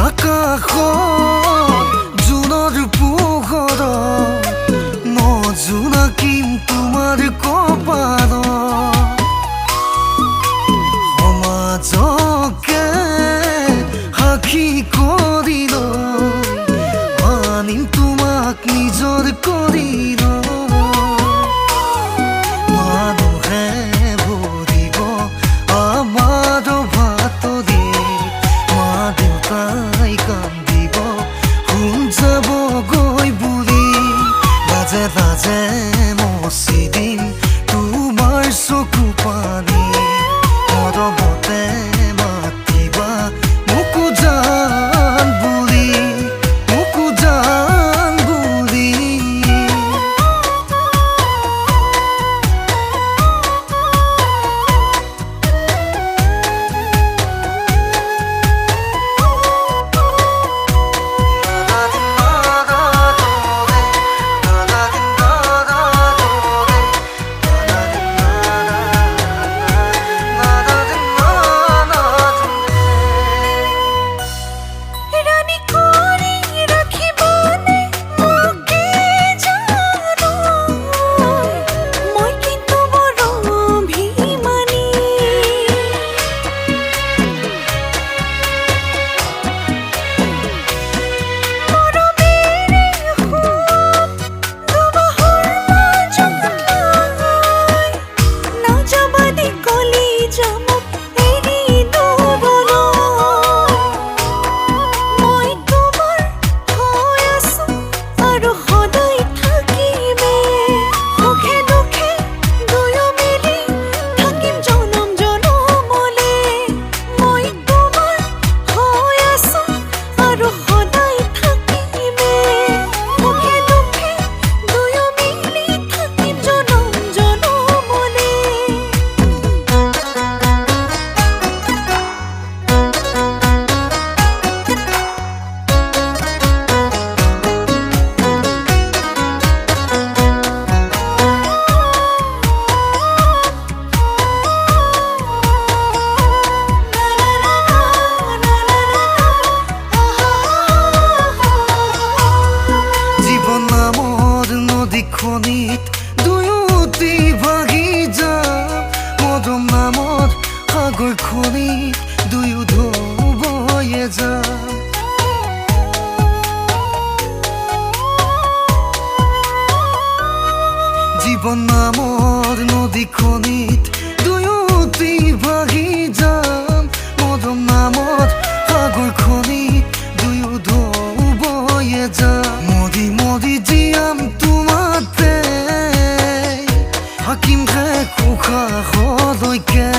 আকাশত জোনৰ পোহৰত নজোনাকিম তোমাৰ কপালত সমাজকে সাক্ষী কৰি মানিম তোমাক নিজৰ কৰি মানুহে ভৰিব আমাৰ ভাতৰি মা দেউতাই কান্দিব শুন যাব গৈ বুলি লাজে লাজে মচি দিম তোমাৰ চকু পানী মৰমতে মাতিবা মোকো জান বুলি মোকো জান বুলি খনিত দুয়োটি ভাগি যাম মদম নামত সাগৰ খনিত দুয়ো ঢৌবয়ে যাম জীৱন নামৰ নদীখনিত দুয়োটি ভাগি যাম মদম নামত সাগৰ খনিত দুয়ো ঢৌবয়ে যাম মদি মদি জীয়াম হাকিম উশাহলৈকে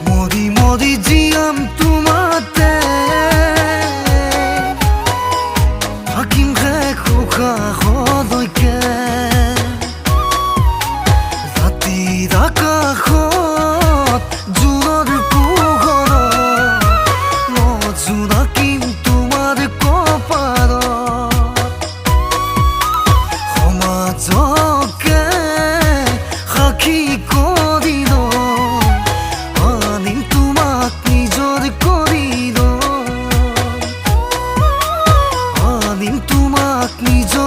মৰি মৰি জীয়াম তোমাতে হাকিম উশাহলৈকে ৰাতিৰ আকাশত জোনৰ পোহৰত নজোনাকিম তোমাৰ কপালত সমাজকে সাক্ষী কৰি মানিম তোমাক নিজৰ কৰি মানিম তোমাক নিজৰ